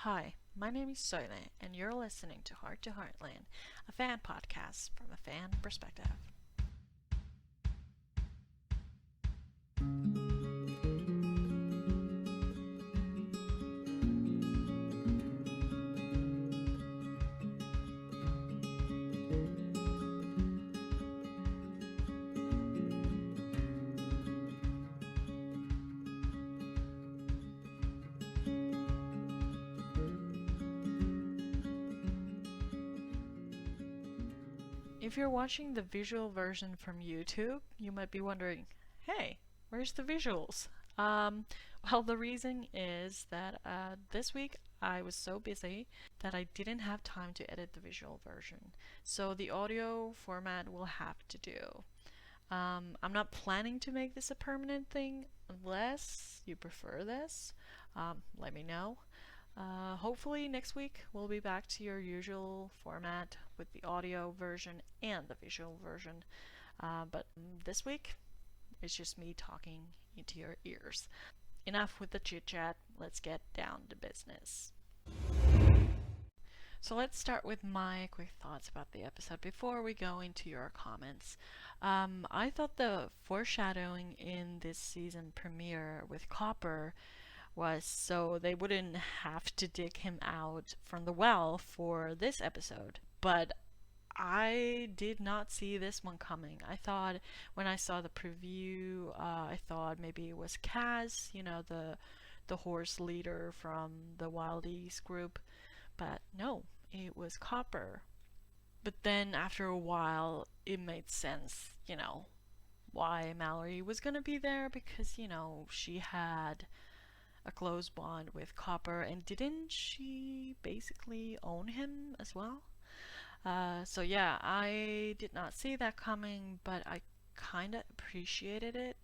Hi, my name is Soyle, and you're listening to Heartland, a fan podcast from a fan perspective. If you're watching the visual version from YouTube, you might be wondering, hey, where's the visuals? Well, the reason is that this week I was so busy that I didn't have time to edit the visual version. So the audio format will have to do. I'm not planning to make this a permanent thing unless you prefer this. Let me know. Hopefully next week we'll be back to your usual format with the audio version and the visual version. But this week it's just me talking into your ears. Enough with the chit chat, let's get down to business. So let's start with my quick thoughts about the episode before we go into your comments. I thought the foreshadowing in this season premiere with Copper was so they wouldn't have to dig him out from the well for this episode. But I did not see this one coming. I thought when I saw the preview, I thought maybe it was Kaz, the horse leader from the Wild East group. But no, it was Copper. But then after a while, it made sense, why Mallory was gonna be there because, she had a close bond with Copper, and didn't she basically own him as well? So yeah, I did not see that coming, but I kinda appreciated it.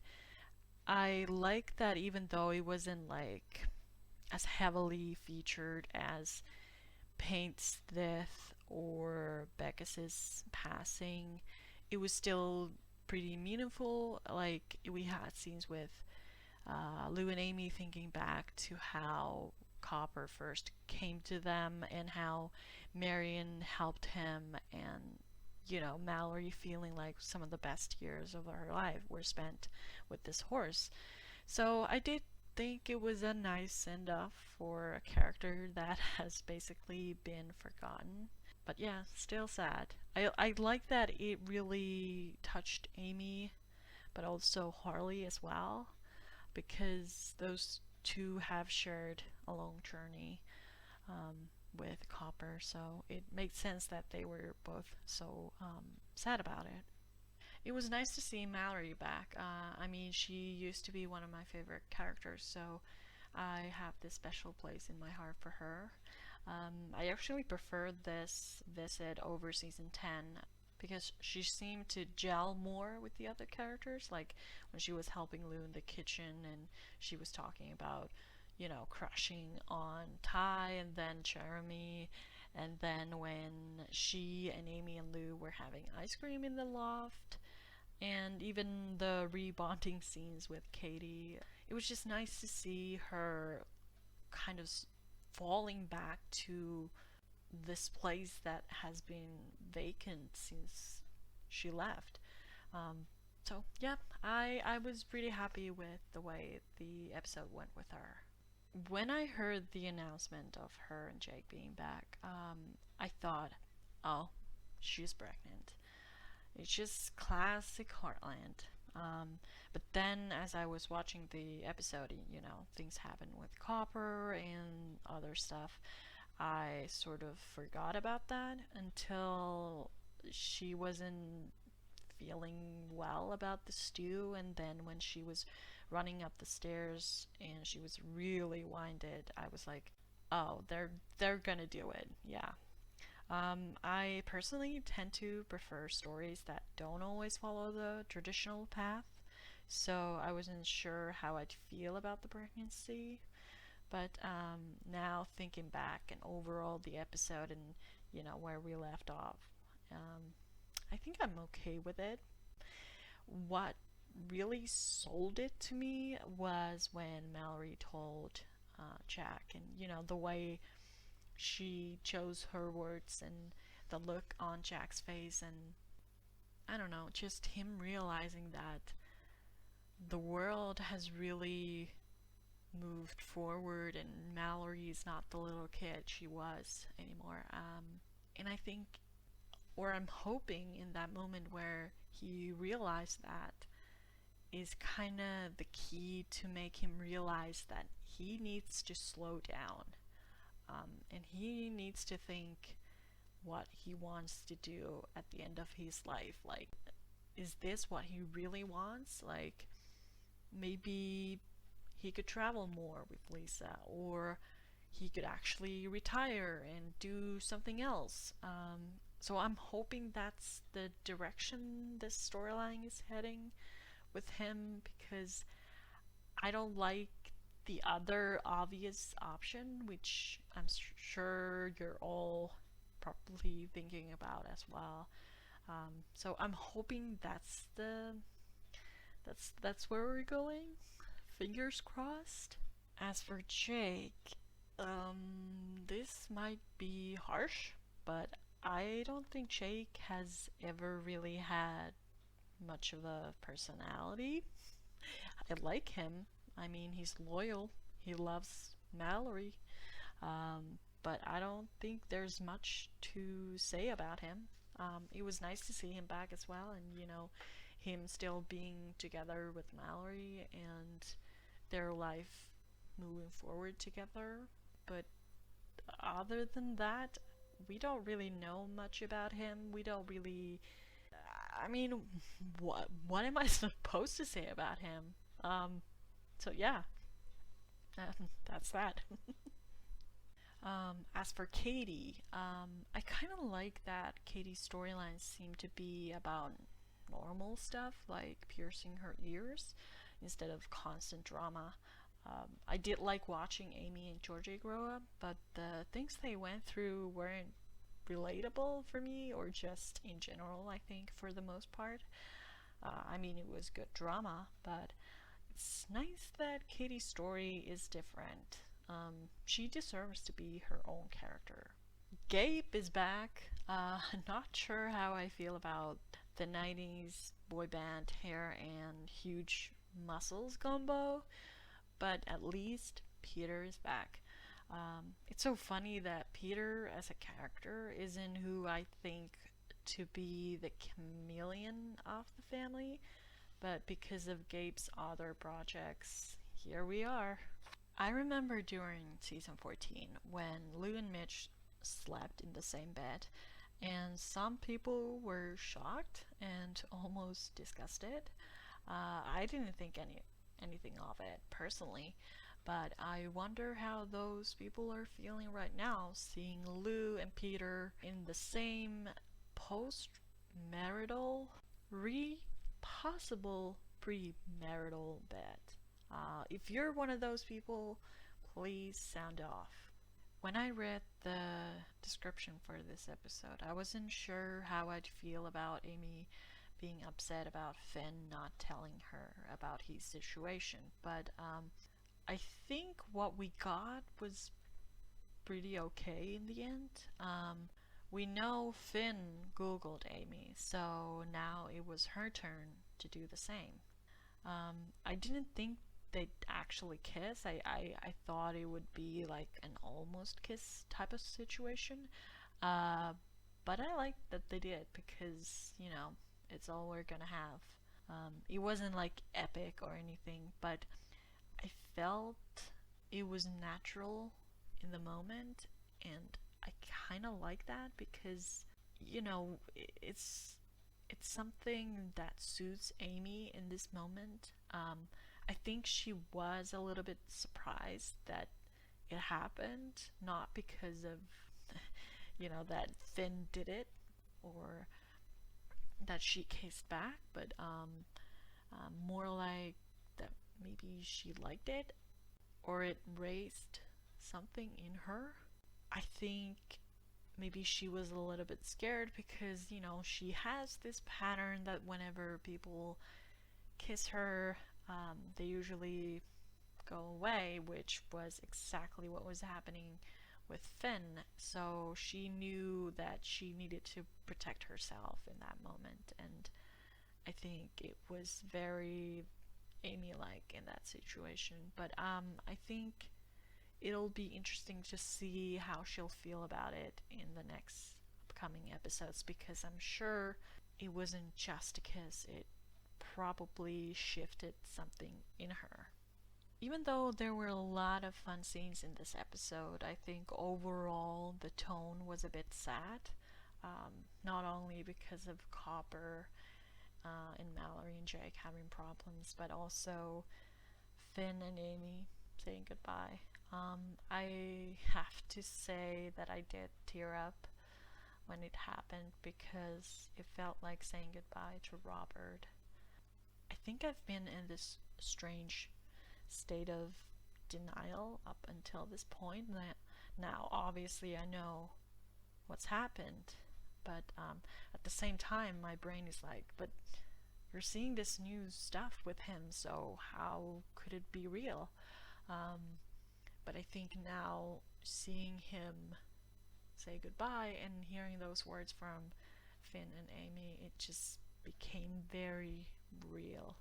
I like that even though it wasn't like as heavily featured as Paint's death or Becca's passing, it was still pretty meaningful. Like we had scenes with Lou and Amy thinking back to how Copper first came to them and how Marion helped him, and Mallory feeling like some of the best years of her life were spent with this horse. So I did think it was a nice send off for a character that has basically been forgotten. But yeah, still sad. I like that it really touched Amy, but also Harley as well, because those two have shared a long journey with Copper, so it makes sense that they were both so sad about it. It was nice to see Mallory back. I mean, she used to be one of my favorite characters, so I have this special place in my heart for her. I actually preferred this visit over season 10 because she seemed to gel more with the other characters, like when she was helping Lou in the kitchen and she was talking about, crushing on Ty and then Jeremy, and then when she and Amy and Lou were having ice cream in the loft, and even the rebonding scenes with Katie. It was just nice to see her kind of falling back to this place that has been vacant since she left. So yeah, I was pretty happy with the way the episode went with her. When I heard the announcement of her and Jake being back, I thought, oh, she's pregnant. It's just classic Heartland. But then, as I was watching the episode, things happened with Copper and other stuff. I sort of forgot about that until she wasn't feeling well about the stew, and then when she was running up the stairs and she was really winded, I was like, oh, they're gonna do it, yeah. I personally tend to prefer stories that don't always follow the traditional path, so I wasn't sure how I'd feel about the pregnancy. But now thinking back and overall the episode and where we left off, I think I'm okay with it. What really sold it to me was when Mallory told Jack, and the way she chose her words and the look on Jack's face, and I don't know, just him realizing that the world has really moved forward and Mallory is not the little kid she was anymore. And I think, or I'm hoping in that moment where he realized that, is kind of the key to make him realize that he needs to slow down, and he needs to think what he wants to do at the end of his life. Like, is this what he really wants? Like, maybe he could travel more with Lisa, or he could actually retire and do something else. So I'm hoping that's the direction this storyline is heading with him, because I don't like the other obvious option, which I'm sure you're all probably thinking about as well. So I'm hoping that's where we're going. Fingers crossed. As for Jake, this might be harsh, but I don't think Jake has ever really had much of a personality. I like him. I mean, he's loyal. He loves Mallory. But I don't think there's much to say about him. It was nice to see him back as well, and him still being together with Mallory and their life moving forward together. But other than that, we don't really know much about him. We don't really. I mean, what am I supposed to say about him? So yeah, that's that. As for Katie, I kind of like that Katie's storylines seem to be about normal stuff, like piercing her ears, instead of constant drama. I did like watching Amy and Georgie grow up, but the things they went through weren't relatable for me, or just in general, I think, for the most part. I mean, it was good drama, but it's nice that Katie's story is different. She deserves to be her own character. Gabe is back. Not sure how I feel about the 90s boy band hair and huge muscles combo, but at least Peter is back. It's so funny that Peter as a character isn't who I think to be the chameleon of the family, but because of Gabe's other projects, here we are. I remember during season 14 when Lou and Mitch slept in the same bed, and some people were shocked and almost disgusted. I didn't think anything of it personally, but I wonder how those people are feeling right now, seeing Lou and Peter in the same post-marital, possible premarital bed. If you're one of those people, please sound off. When I read the description for this episode, I wasn't sure how I'd feel about Amy being upset about Finn not telling her about his situation, but I think what we got was pretty okay in the end. We know Finn Googled Amy, so now it was her turn to do the same. I didn't think they'd actually kiss. I thought it would be like an almost kiss type of situation. But I liked that they did, because, it's all we're gonna have. It wasn't like epic or anything, but I felt it was natural in the moment, and I kind of like that because, it's something that suits Amy in this moment. I think she was a little bit surprised that it happened, not because of, that Finn did it or that she kissed back, but more like that maybe she liked it or it raised something in her. I think maybe she was a little bit scared because, she has this pattern that whenever people kiss her, they usually go away, which was exactly what was happening with Finn, so she knew that she needed to protect herself in that moment, and I think it was very Amy-like in that situation. But I think it'll be interesting to see how she'll feel about it in the next upcoming episodes, because I'm sure it wasn't just a kiss, it probably shifted something in her. Even though there were a lot of fun scenes in this episode, I think overall the tone was a bit sad. Not only because of Copper and Mallory and Jake having problems, but also Finn and Amy saying goodbye. I have to say that I did tear up when it happened, because it felt like saying goodbye to Robert. I think I've been in this strange state of denial up until this point. Now, obviously, I know what's happened, but at the same time, my brain is like, but you're seeing this new stuff with him, so how could it be real? But I think now, seeing him say goodbye and hearing those words from Finn and Amy, it just became very real.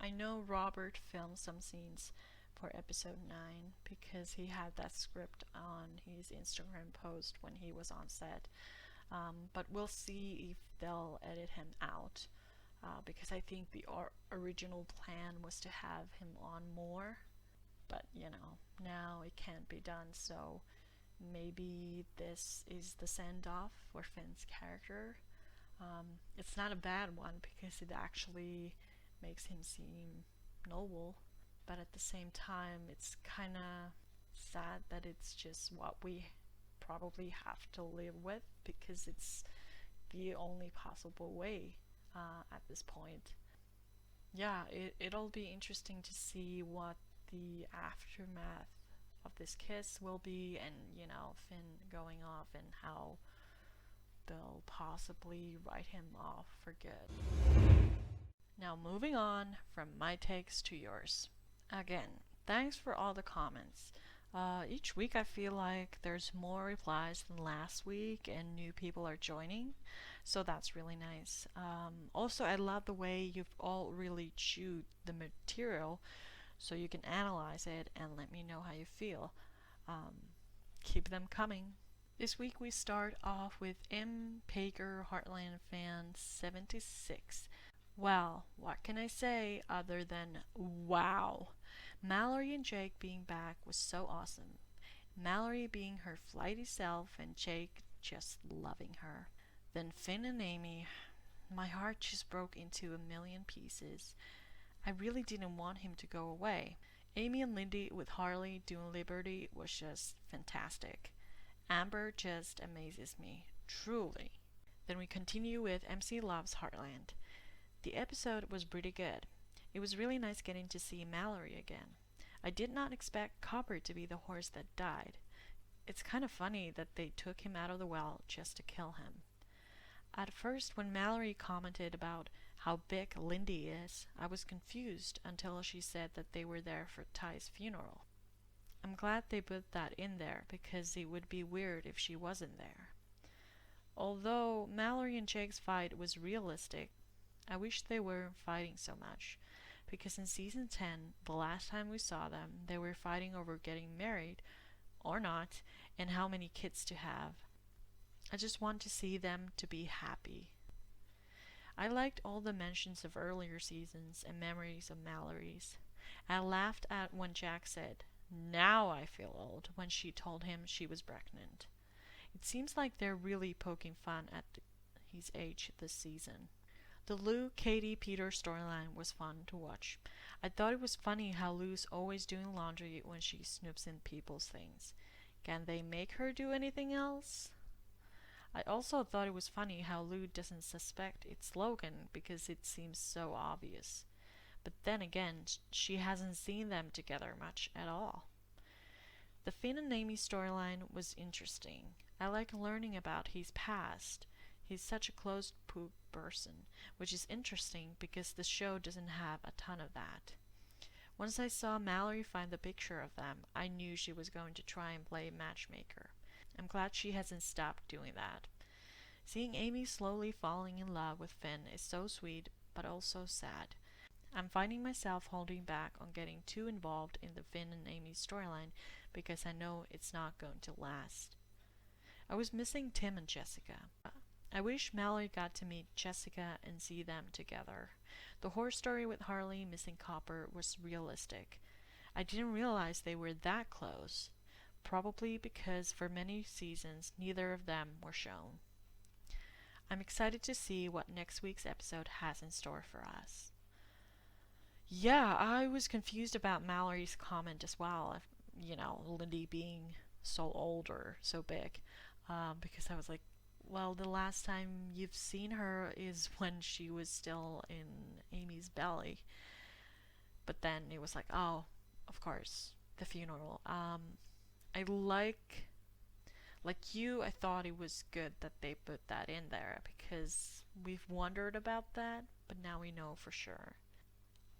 I know Robert filmed some scenes for episode 9 because he had that script on his Instagram post when he was on set. But we'll see if they'll edit him out, because I think the original plan was to have him on more, but now it can't be done, so maybe this is the send-off for Finn's character. It's not a bad one because it actually makes him seem noble, but at the same time it's kind of sad that it's just what we probably have to live with, because it's the only possible way at this point. Yeah, it'll be interesting to see what the aftermath of this kiss will be, and Finn going off, and how they'll possibly write him off for good. Now, moving on from my takes to yours. Again, thanks for all the comments. Each week I feel like there's more replies than last week and new people are joining, so that's really nice. Also, I love the way you've all really chewed the material so you can analyze it and let me know how you feel. Keep them coming. This week we start off with M. Pager Heartland fan 76. Well, what can I say other than wow? Mallory and Jake being back was so awesome. Mallory being her flighty self and Jake just loving her. Then Finn and Amy, my heart just broke into a million pieces. I really didn't want him to go away. Amy and Lindy with Harley doing Liberty was just fantastic. Amber just amazes me, truly. Then we continue with MC Loves Heartland. The episode was pretty good. It was really nice getting to see Mallory again. I did not expect Copper to be the horse that died. It's kind of funny that they took him out of the well just to kill him. At first, when Mallory commented about how big Lindy is, I was confused until she said that they were there for Ty's funeral. I'm glad they put that in there, because it would be weird if she wasn't there. Although Mallory and Jake's fight was realistic, I wish they weren't fighting so much, because in season 10, the last time we saw them, they were fighting over getting married, or not, and how many kids to have. I just want to see them to be happy. I liked all the mentions of earlier seasons and memories of Mallory's. I laughed at when Jack said, "Now I feel old," when she told him she was pregnant. It seems like they're really poking fun at his age this season. The Lou, Katie, Peter storyline was fun to watch. I thought it was funny how Lou's always doing laundry when she snoops in people's things. Can they make her do anything else? I also thought it was funny how Lou doesn't suspect it's Logan because it seems so obvious. But then again, she hasn't seen them together much at all. The Finn and Amy storyline was interesting. I like learning about his past. He's such a closed book person, which is interesting because the show doesn't have a ton of that. Once I saw Mallory find the picture of them, I knew she was going to try and play matchmaker. I'm glad she hasn't stopped doing that. Seeing Amy slowly falling in love with Finn is so sweet, but also sad. I'm finding myself holding back on getting too involved in the Finn and Amy storyline because I know it's not going to last. I was missing Tim and Jessica. I wish Mallory got to meet Jessica and see them together. The horror story with Harley missing Copper was realistic. I didn't realize they were that close, probably because for many seasons neither of them were shown. I'm excited to see what next week's episode has in store for us. Yeah, I was confused about Mallory's comment as well, Lindy being so old or so big, because I was like, well, the last time you've seen her is when she was still in Amy's belly. But then it was like, oh, of course, the funeral. I like you, I thought it was good that they put that in there because we've wondered about that, but now we know for sure.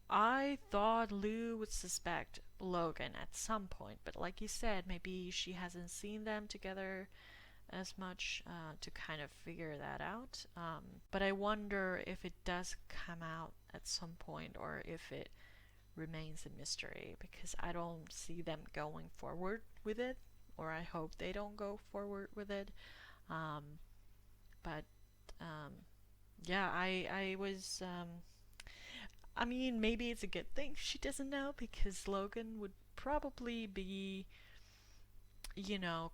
I thought Lou would suspect Logan at some point, but like you said, maybe she hasn't seen them together as much to kind of figure that out. But I wonder if it does come out at some point or if it remains a mystery because I don't see them going forward with it, or I hope they don't go forward with it. But yeah, I was. I mean, maybe it's a good thing she doesn't know because Logan would probably be,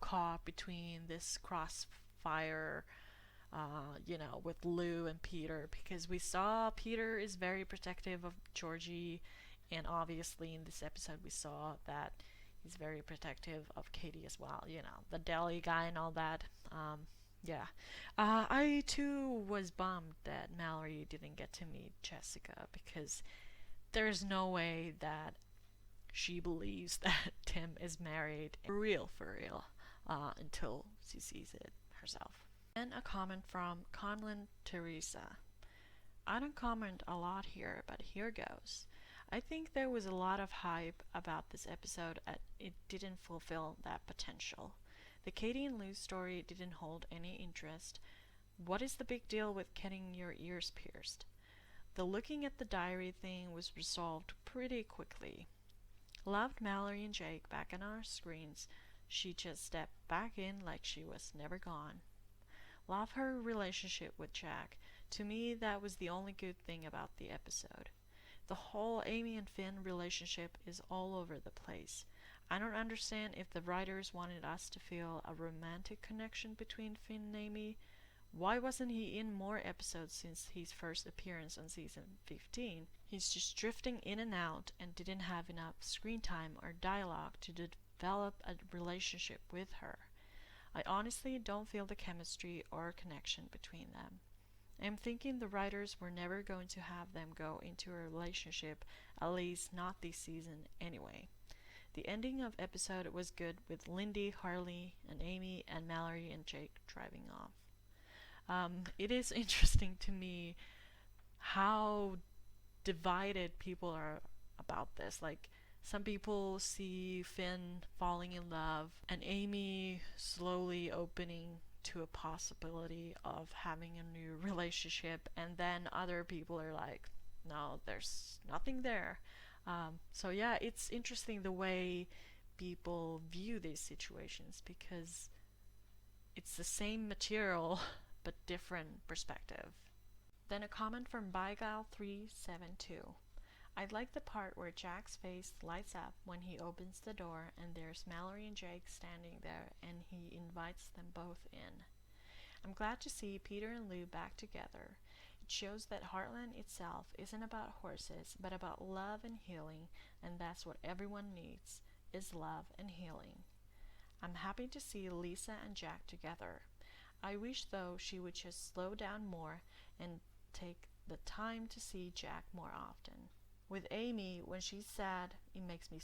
caught between this crossfire, with Lou and Peter because we saw Peter is very protective of Georgie, and obviously in this episode we saw that he's very protective of Katie as well, the deli guy and all that. Yeah. I too was bummed that Mallory didn't get to meet Jessica because there's no way that she believes that Tim is married for real, until she sees it herself. And a comment from Conlin Teresa. I don't comment a lot here, but here goes. I think there was a lot of hype about this episode and it didn't fulfill that potential. The Katie and Lou story didn't hold any interest. What is the big deal with getting your ears pierced? The looking at the diary thing was resolved pretty quickly. Loved Mallory and Jake back on our screens. She just stepped back in like she was never gone. Love her relationship with Jack. To me, that was the only good thing about the episode. The whole Amy and Finn relationship is all over the place. I don't understand if the writers wanted us to feel a romantic connection between Finn and Amy. Why wasn't he in more episodes since his first appearance on season 15? He's just drifting in and out and didn't have enough screen time or dialogue to develop a relationship with her. I honestly don't feel the chemistry or connection between them. I'm thinking the writers were never going to have them go into a relationship, at least not this season anyway. The ending of episode was good with Lindy, Harley, and Amy, and Mallory and Jake driving off. It is interesting to me how divided people are about this. Like, some people see Finn falling in love and Amy slowly opening to a possibility of having a new relationship, and then other people are like, no, there's nothing there. So yeah, it's interesting the way people view these situations because it's the same material but different perspective. Then a comment from Bygal372. I like the part where Jack's face lights up when he opens the door and there's Mallory and Jake standing there and he invites them both in. I'm glad to see Peter and Lou back together. It shows that Heartland itself isn't about horses, but about love and healing, and that's what everyone needs, is love and healing. I'm happy to see Lisa and Jack together. I wish, though, she would just slow down more and take the time to see Jack more often. With Amy, when she's sad, it makes me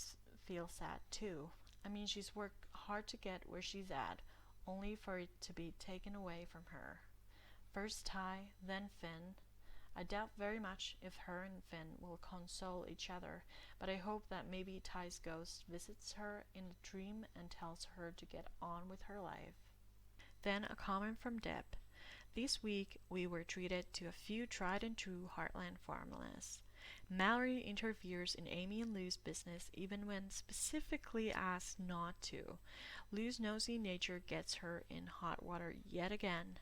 feel sad too. I mean, she's worked hard to get where she's at, only for it to be taken away from her. First Ty, then Finn. I doubt very much if her and Finn will console each other, but I hope that maybe Ty's ghost visits her in a dream and tells her to get on with her life. Then a comment from Deb. This week we were treated to a few tried and true Heartland formulas. Mallory interferes in Amy and Lou's business even when specifically asked not to. Lou's nosy nature gets her in hot water yet again.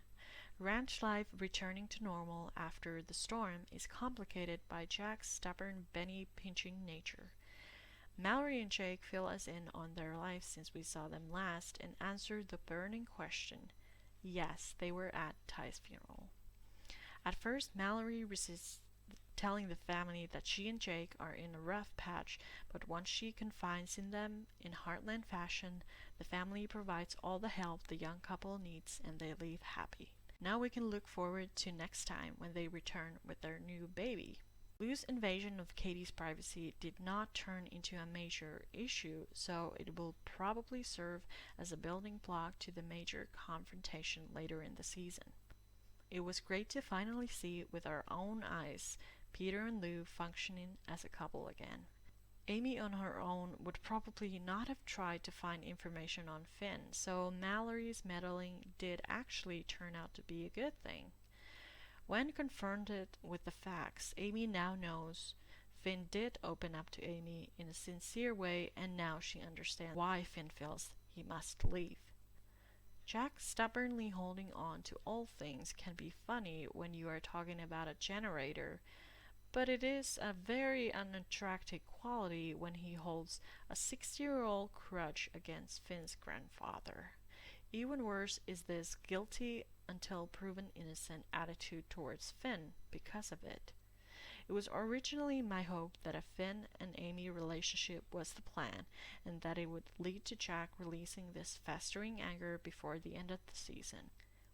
Ranch life returning to normal after the storm is complicated by Jack's stubborn Benny-pinching nature. Mallory and Jake fill us in on their lives since we saw them last and answer the burning question. Yes, they were at Ty's funeral. At first, Mallory resists telling the family that she and Jake are in a rough patch, but once she confides in them in Heartland fashion, the family provides all the help the young couple needs and they leave happy. Now we can look forward to next time when they return with their new baby. Lou's invasion of Katie's privacy did not turn into a major issue, so it will probably serve as a building block to the major confrontation later in the season. It was great to finally see with our own eyes Peter and Lou functioning as a couple again. Amy on her own would probably not have tried to find information on Finn, so Mallory's meddling did actually turn out to be a good thing. When confronted with the facts, Amy now knows Finn did open up to Amy in a sincere way, and now she understands why Finn feels he must leave. Jack stubbornly holding on to all things can be funny when you are talking about a generator, but it is a very unattractive quality when he holds a 60-year-old grudge against Finn's grandfather. Even worse is this guilty until proven innocent attitude towards Finn because of it. It was originally my hope that a Finn and Amy relationship was the plan, and that it would lead to Jack releasing this festering anger before the end of the season.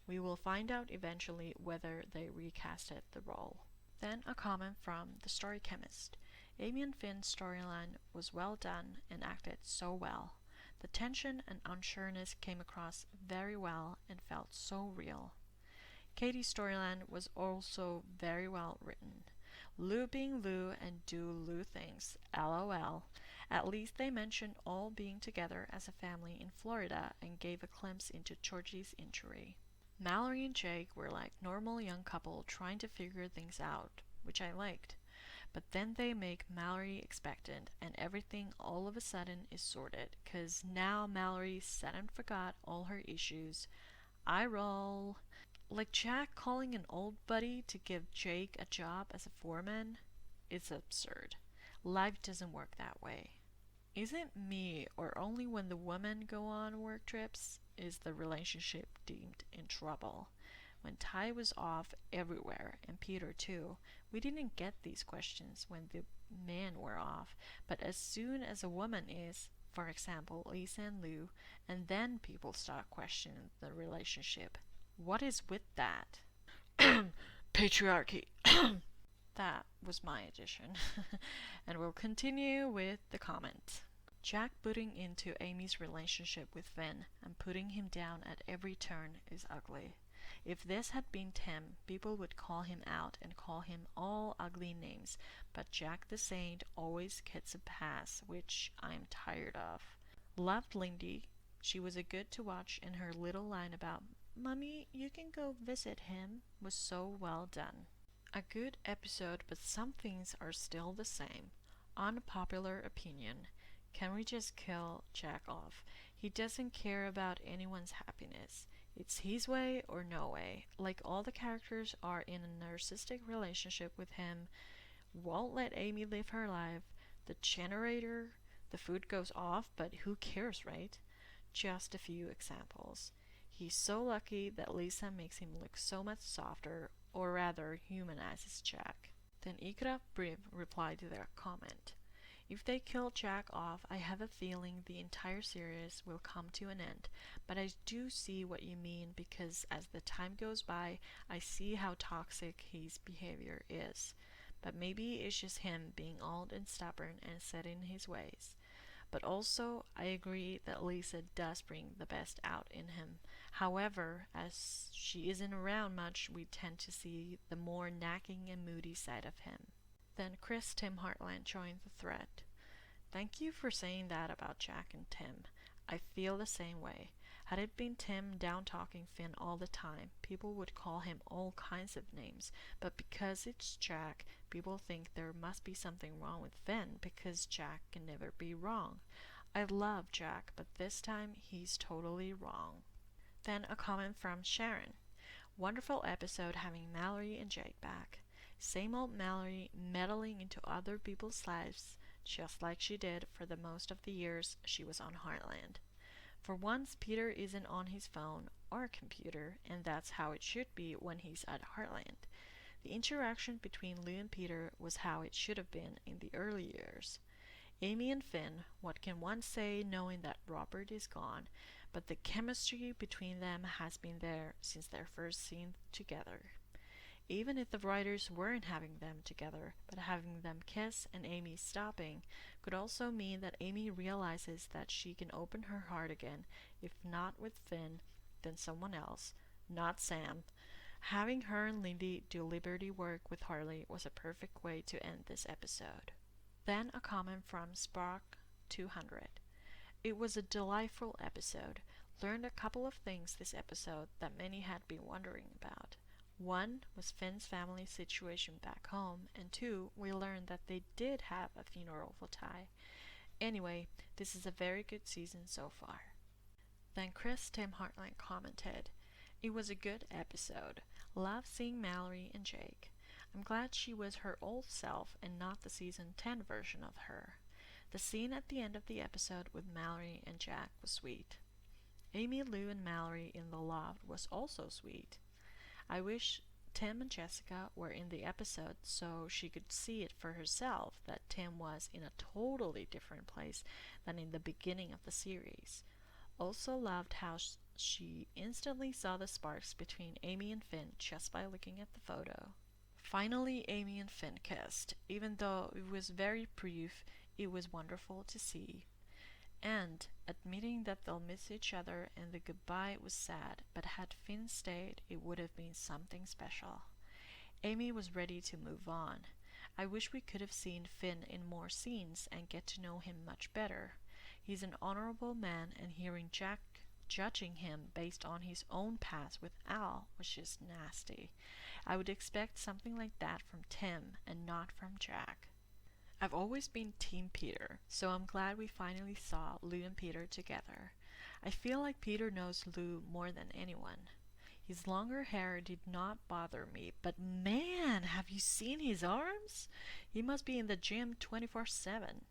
We will find out eventually whether they recasted the role. Then a comment from the story chemist. Amy and Finn's storyline was well done and acted so well. The tension and unsureness came across very well and felt so real. Katie's storyline was also very well written. Lou being Lou and do Lou things, LOL. At least they mentioned all being together as a family in Florida and gave a glimpse into Georgie's injury. Mallory and Jake were like normal young couple trying to figure things out, which I liked. But then they make Mallory expectant and everything all of a sudden is sorted, 'cause now Mallory said and forgot all her issues. I roll. Like Jack calling an old buddy to give Jake a job as a foreman? It's absurd. Life doesn't work that way. Is it me, or only when the women go on work trips is the relationship deemed in trouble? When Ty was off everywhere, and Peter too, we didn't get these questions when the men were off, but as soon as a woman is, for example, Lisa and Lou, and then people start questioning the relationship. What is with that? Patriarchy. That was my addition. And we'll continue with the comment. Jack butting into Amy's relationship with Finn and putting him down at every turn is ugly. If this had been Tim, people would call him out and call him all ugly names, but Jack the Saint always gets a pass, which I'm tired of. Loved Lindy. She was a good to watch, and her little line about "Mummy, you can go visit him" was so well done. A good episode, but some things are still the same. Unpopular opinion. Can we just kill Jack off? He doesn't care about anyone's happiness. It's his way or no way. Like all the characters are in a narcissistic relationship with him, won't let Amy live her life. The generator, the food goes off, but who cares, right? Just a few examples. He's so lucky that Lisa makes him look so much softer, or rather humanizes Jack. Then Ikra Briv replied to their comment. If they kill Jack off, I have a feeling the entire series will come to an end, but I do see what you mean, because as the time goes by, I see how toxic his behavior is. But maybe it's just him being old and stubborn and set in his ways. But also, I agree that Lisa does bring the best out in him. However, as she isn't around much, we tend to see the more nagging and moody side of him. Then Chris Tim Heartland joined the thread. Thank you for saying that about Jack and Tim. I feel the same way. Had it been Tim down-talking Finn all the time, people would call him all kinds of names, but because it's Jack, people think there must be something wrong with Finn because Jack can never be wrong. I love Jack, but this time he's totally wrong. Then a comment from Sharon. Wonderful episode having Mallory and Jake back. Same old Mallory meddling into other people's lives, just like she did for the most of the years she was on Heartland. For once, Peter isn't on his phone or computer, and that's how it should be when he's at Heartland. The interaction between Lou and Peter was how it should have been in the early years. Amy and Finn, what can one say knowing that Robert is gone, but the chemistry between them has been there since their first scene together. Even if the writers weren't having them together, but having them kiss and Amy stopping could also mean that Amy realizes that she can open her heart again, if not with Finn, then someone else, not Sam. Having her and Lindy do Liberty work with Harley was a perfect way to end this episode. Then a comment from Spark200. It was a delightful episode. Learned a couple of things this episode that many had been wondering about. One was Finn's family situation back home, and two, we learned that they did have a funeral for Ty. Anyway, this is a very good season so far. Then Chris Tim Heartland commented, it was a good episode. Love seeing Mallory and Jake. I'm glad she was her old self and not the season 10 version of her. The scene at the end of the episode with Mallory and Jack was sweet. Amy, Lou, and Mallory in the loft was also sweet. I wish Tim and Jessica were in the episode so she could see it for herself that Tim was in a totally different place than in the beginning of the series. Also loved how she instantly saw the sparks between Amy and Finn just by looking at the photo. Finally, Amy and Finn kissed. Even though it was very brief, it was wonderful to see. And, admitting that they'll miss each other and the goodbye was sad, but had Finn stayed, it would have been something special. Amy was ready to move on. I wish we could have seen Finn in more scenes and get to know him much better. He's an honorable man, and hearing Jack judging him based on his own past with Al was just nasty. I would expect something like that from Tim and not from Jack. I've always been Team Peter, so I'm glad we finally saw Lou and Peter together. I feel like Peter knows Lou more than anyone. His longer hair did not bother me, but man, have you seen his arms? He must be in the gym 24/7.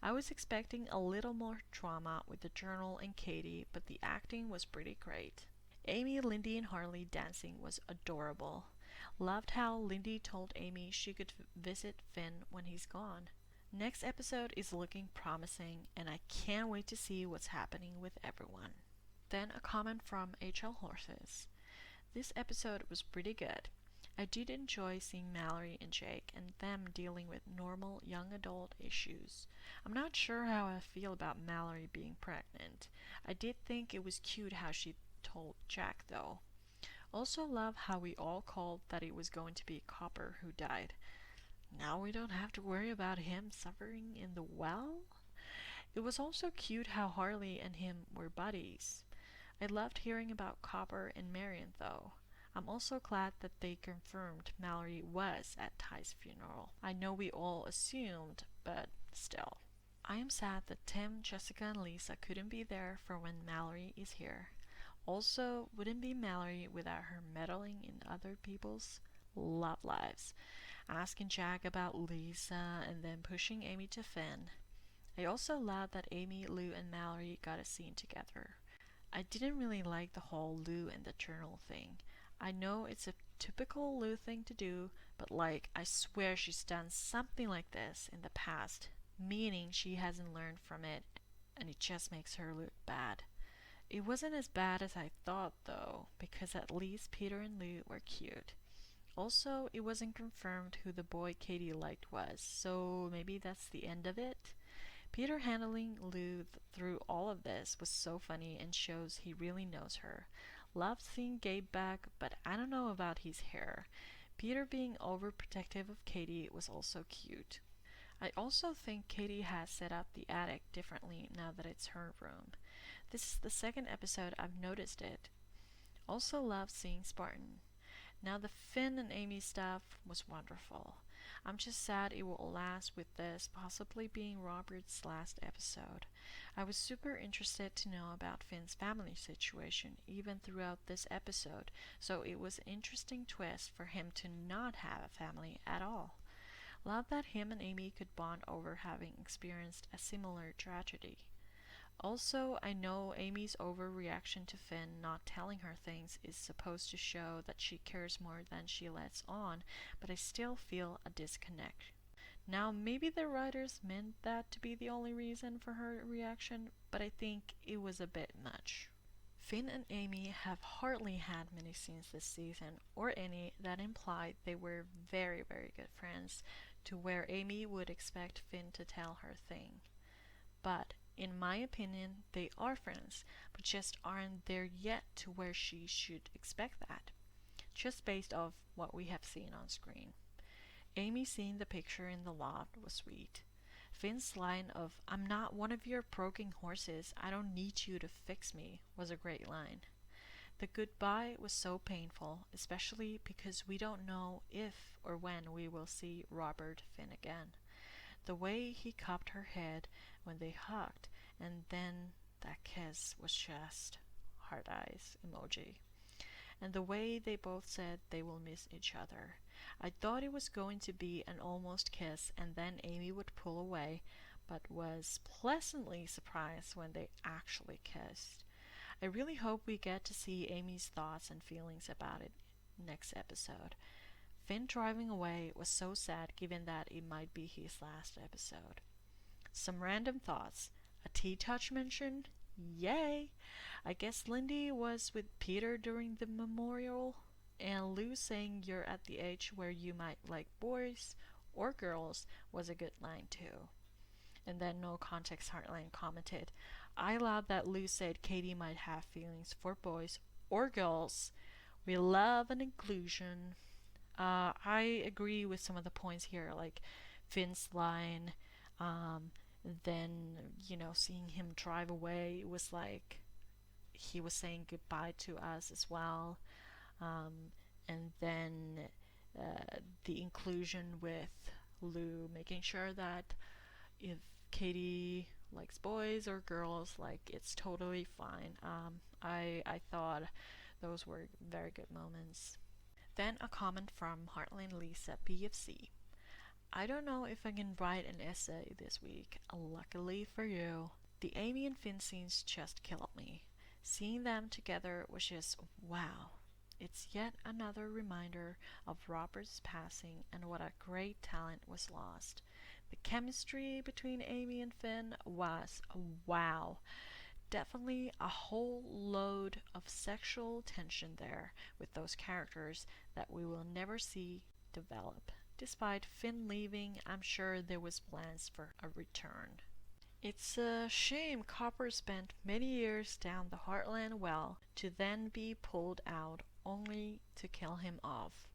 I was expecting a little more drama with the journal and Katie, but the acting was pretty great. Amy, Lindy, and Harley dancing was adorable. Loved how Lindy told Amy she could visit Finn when he's gone. Next episode is looking promising, and I can't wait to see what's happening with everyone. Then a comment from HL Horses. This episode was pretty good. I did enjoy seeing Mallory and Jake and them dealing with normal young adult issues. I'm not sure how I feel about Mallory being pregnant. I did think it was cute how she told Jack though. Also love how we all called that it was going to be Copper who died. Now we don't have to worry about him suffering in the well? It was also cute how Harley and him were buddies. I loved hearing about Copper and Marion though. I'm also glad that they confirmed Mallory was at Ty's funeral. I know we all assumed, but still. I am sad that Tim, Jessica, and Lisa couldn't be there for when Mallory is here. Also, wouldn't be Mallory without her meddling in other people's love lives, asking Jack about Lisa and then pushing Amy to Finn. I also love that Amy, Lou, and Mallory got a scene together. I didn't really like the whole Lou and the journal thing. I know it's a typical Lou thing to do, but I swear she's done something like this in the past, meaning she hasn't learned from it, and it just makes her look bad. It wasn't as bad as I thought though, because at least Peter and Lou were cute. Also, it wasn't confirmed who the boy Katie liked was, so maybe that's the end of it. Peter handling Lou through all of this was so funny and shows he really knows her. Loved seeing Gabe back, but I don't know about his hair. Peter being overprotective of Katie was also cute. I also think Katie has set up the attic differently now that it's her room. This is the second episode I've noticed it. Also love seeing Spartan. Now the Finn and Amy stuff was wonderful. I'm just sad it will last with this possibly being Robert's last episode. I was super interested to know about Finn's family situation even throughout this episode, so it was an interesting twist for him to not have a family at all. Love that him and Amy could bond over having experienced a similar tragedy. Also, I know Amy's overreaction to Finn not telling her things is supposed to show that she cares more than she lets on, but I still feel a disconnect. Now, maybe the writers meant that to be the only reason for her reaction, but I think it was a bit much. Finn and Amy have hardly had many scenes this season, or any that implied they were very, very good friends, to where Amy would expect Finn to tell her thing. But in my opinion, they are friends, but just aren't there yet to where she should expect that, just based off what we have seen on screen. Amy seeing the picture in the loft was sweet. Finn's line of, "I'm not one of your broken horses, I don't need you to fix me," was a great line. The goodbye was so painful, especially because we don't know if or when we will see Robert Finn again. The way he cupped her head when they hugged, and then that kiss was just heart eyes emoji. And the way they both said they will miss each other. I thought it was going to be an almost kiss and then Amy would pull away, but was pleasantly surprised when they actually kissed. I really hope we get to see Amy's thoughts and feelings about it next episode. Finn driving away was so sad given that it might be his last episode. Some random thoughts. A T-Touch mention? Yay! I guess Lindy was with Peter during the memorial, and Lou saying you're at the age where you might like boys or girls was a good line too. And then No Context Heartland commented, I love that Lou said Katie might have feelings for boys or girls. We love an inclusion. I agree with some of the points here, like Finn's line, then, seeing him drive away, it was like he was saying goodbye to us as well. And then the inclusion with Lou making sure that if Katie likes boys or girls, like, it's totally fine. I thought those were very good moments. Then a comment from Heartland Lisa BFC. I don't know if I can write an essay this week. Luckily for you, the Amy and Finn scenes just killed me. Seeing them together was just wow. It's yet another reminder of Robert's passing and what a great talent was lost. The chemistry between Amy and Finn was wow. Definitely a whole load of sexual tension there with those characters that we will never see develop. Despite Finn leaving, I'm sure there was plans for a return. It's a shame Copper spent many years down the Heartland well to then be pulled out only to kill him off.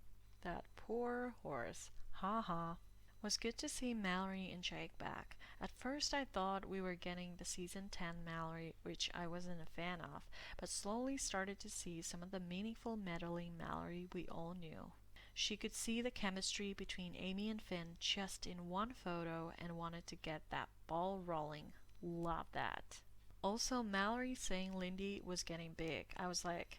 That poor horse. Ha ha. Was good to see Mallory and Jake back. At first I thought we were getting the season 10 Mallory, which I wasn't a fan of, but slowly started to see some of the meaningful meddling Mallory we all knew. She could see the chemistry between Amy and Finn just in one photo and wanted to get that ball rolling. Love that. Also, Mallory saying Lindy was getting big. I was like,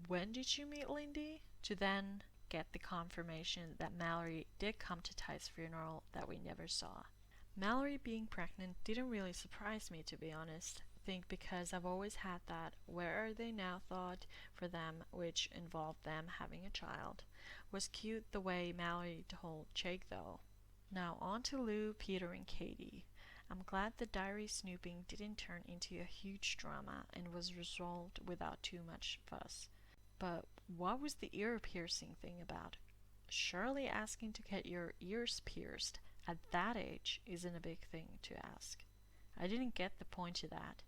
when did you meet Lindy? To then get the confirmation that Mallory did come to Ty's funeral that we never saw. Mallory being pregnant didn't really surprise me, to be honest. I think because I've always had that where are they now thought for them, which involved them having a child. Was cute the way Mallory told Jake though. Now on to Lou, Peter and Katie. I'm glad the diary snooping didn't turn into a huge drama and was resolved without too much fuss. But what was the ear piercing thing about? Surely asking to get your ears pierced at that age isn't a big thing to ask. I didn't get the point to that.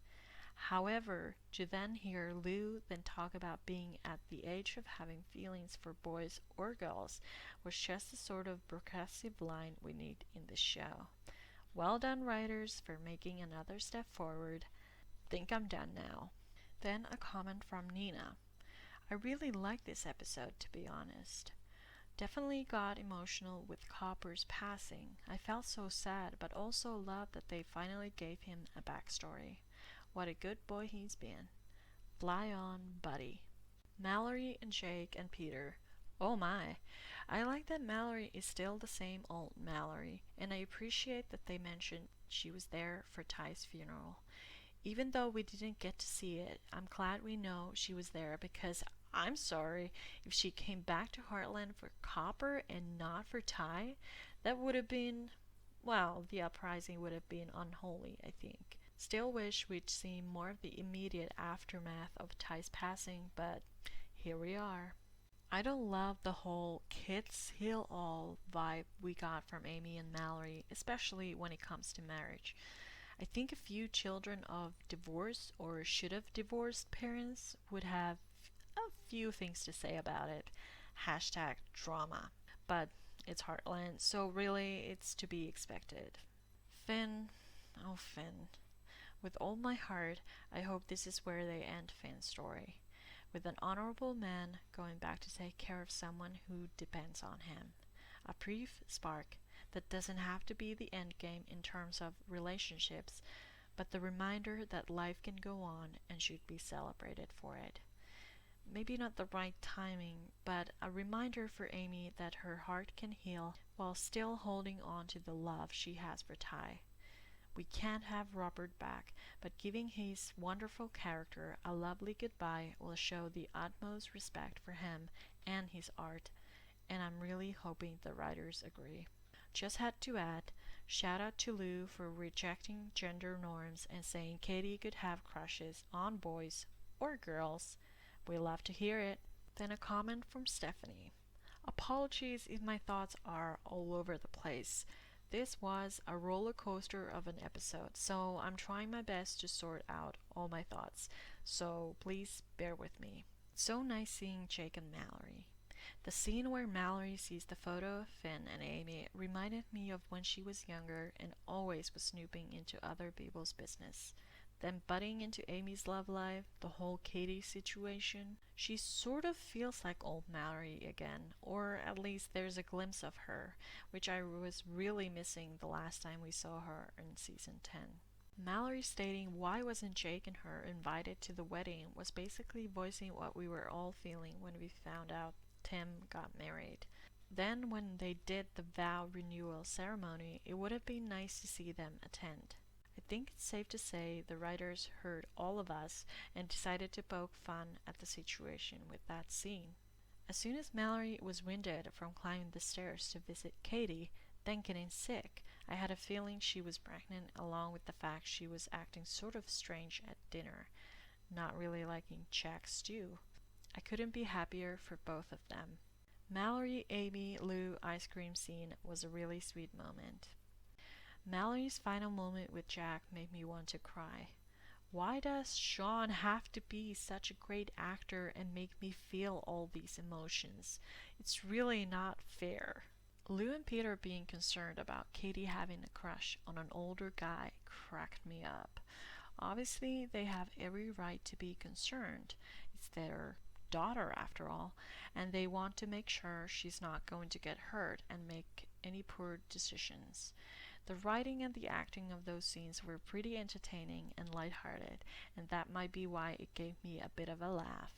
However, to then hear Lou then talk about being at the age of having feelings for boys or girls was just the sort of progressive line we need in this show. Well done, writers, for making another step forward. Think I'm done now. Then a comment from Nina. I really liked this episode, to be honest. Definitely got emotional with Copper's passing. I felt so sad, but also loved that they finally gave him a backstory. What a good boy he's been. Fly on, buddy. Mallory and Jake and Peter. Oh my. I like that Mallory is still the same old Mallory, and I appreciate that they mentioned she was there for Ty's funeral. Even though we didn't get to see it, I'm glad we know she was there because I'm sorry if she came back to Heartland for Copper and not for Ty. That would have been, well, the uprising would have been unholy, I think. Still wish we'd seen more of the immediate aftermath of Ty's passing, but here we are. I don't love the whole kids heal all vibe we got from Amy and Mallory, especially when it comes to marriage. I think a few children of divorced or should have divorced parents would have a few things to say about it. Hashtag drama. But it's Heartland, so really it's to be expected. Finn. Oh, Finn. With all my heart, I hope this is where they end Finn's story. With an honorable man going back to take care of someone who depends on him. A brief spark that doesn't have to be the end game in terms of relationships, but the reminder that life can go on and should be celebrated for it. Maybe not the right timing, but a reminder for Amy that her heart can heal while still holding on to the love she has for Ty. We can't have Robert back, but giving his wonderful character a lovely goodbye will show the utmost respect for him and his art, and I'm really hoping the writers agree. Just had to add, shout out to Lou for rejecting gender norms and saying Katie could have crushes on boys or girls. We love to hear it. Then a comment from Stephanie. Apologies if my thoughts are all over the place. This was a roller coaster of an episode, so I'm trying my best to sort out all my thoughts, so please bear with me. It's so nice seeing Jake and Mallory. The scene where Mallory sees the photo of Finn and Amy reminded me of when she was younger and always was snooping into other people's business. Then butting into Amy's love life, the whole Katie situation, she sort of feels like old Mallory again, or at least there's a glimpse of her, which I was really missing the last time we saw her in season 10. Mallory stating why wasn't Jake and her invited to the wedding was basically voicing what we were all feeling when we found out Tim got married. Then when they did the vow renewal ceremony, it would have been nice to see them attend. I think it's safe to say the writers heard all of us and decided to poke fun at the situation with that scene. As soon as Mallory was winded from climbing the stairs to visit Katie, then getting sick, I had a feeling she was pregnant, along with the fact she was acting sort of strange at dinner, not really liking Jack's stew. I couldn't be happier for both of them. Mallory, Amy, Lou ice cream scene was a really sweet moment. Mallory's final moment with Jack made me want to cry. Why does Sean have to be such a great actor and make me feel all these emotions? It's really not fair. Lou and Peter being concerned about Katie having a crush on an older guy cracked me up. Obviously, they have every right to be concerned. It's their daughter after all, and they want to make sure she's not going to get hurt and make any poor decisions. The writing and the acting of those scenes were pretty entertaining and lighthearted, and that might be why it gave me a bit of a laugh.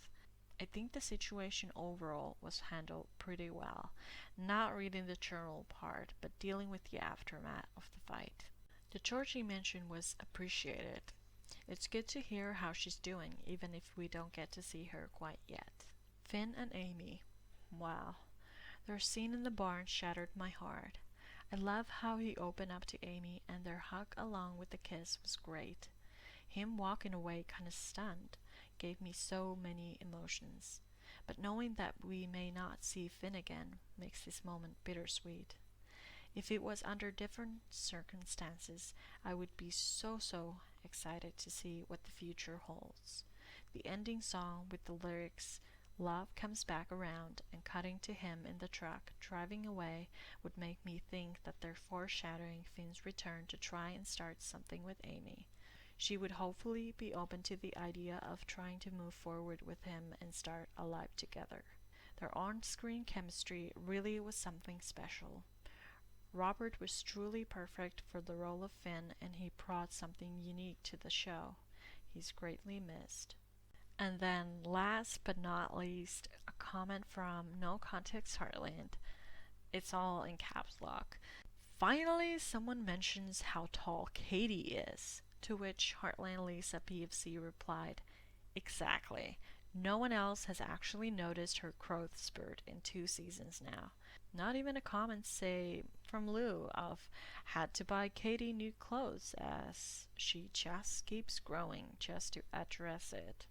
I think the situation overall was handled pretty well, not reading the journal part, but dealing with the aftermath of the fight. The Georgie mention was appreciated. It's good to hear how she's doing, even if we don't get to see her quite yet. Finn and Amy. Wow. Their scene in the barn shattered my heart. I love how he opened up to Amy, and their hug along with the kiss was great. Him walking away kinda stunned gave me so many emotions. But knowing that we may not see Finn again makes this moment bittersweet. If it was under different circumstances, I would be so excited to see what the future holds. The ending song with the lyrics, "Love comes back around," and cutting to him in the truck driving away would make me think that they're foreshadowing Finn's return to try and start something with Amy. She would hopefully be open to the idea of trying to move forward with him and start a life together. Their on-screen chemistry really was something special. Robert was truly perfect for the role of Finn, and he brought something unique to the show. He's greatly missed. And then, last but not least, a comment from No Context Heartland. It's all in caps lock. Finally, someone mentions how tall Katie is, to which Heartland Lisa PFC replied, "Exactly. No one else has actually noticed her growth spurt in 2 seasons now." Not even a comment, say, from Lou of "had to buy Katie new clothes as she just keeps growing," just to address it.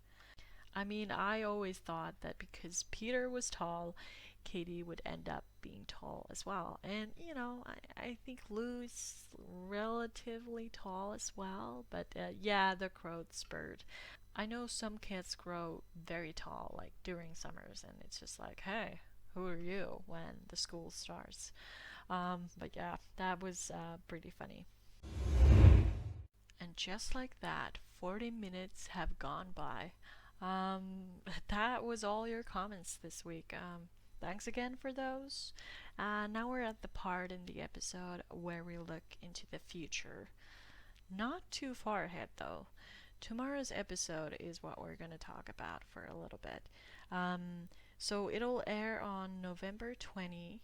I mean, I always thought that because Peter was tall, Katie would end up being tall as well. And, I think Lou's relatively tall as well. But yeah, the growth spurt. I know some kids grow very tall, like during summers, and it's just like, hey, who are you when the school starts? But yeah, that was pretty funny. And just like that, 40 minutes have gone by. That was all your comments this week. Thanks again for those. Now we're at the part in the episode where we look into the future. Not too far ahead though. Tomorrow's episode is what we're going to talk about for a little bit. So it'll air on November 20.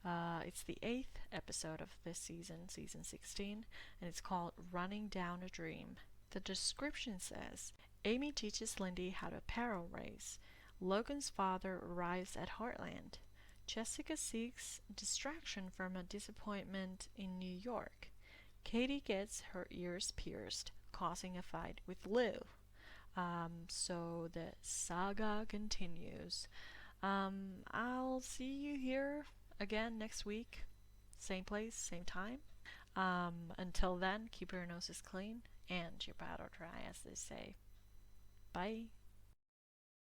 It's the 8th episode of this season, season 16, and it's called Running Down a Dream. The description says, Amy teaches Lindy how to barrel race. Logan's father arrives at Heartland. Jessica seeks distraction from a disappointment in New York. Katie gets her ears pierced, causing a fight with Lou. So the saga continues. I'll see you here again next week. Same place, same time. Until then, keep your noses clean and your powder dry, as they say. Bye.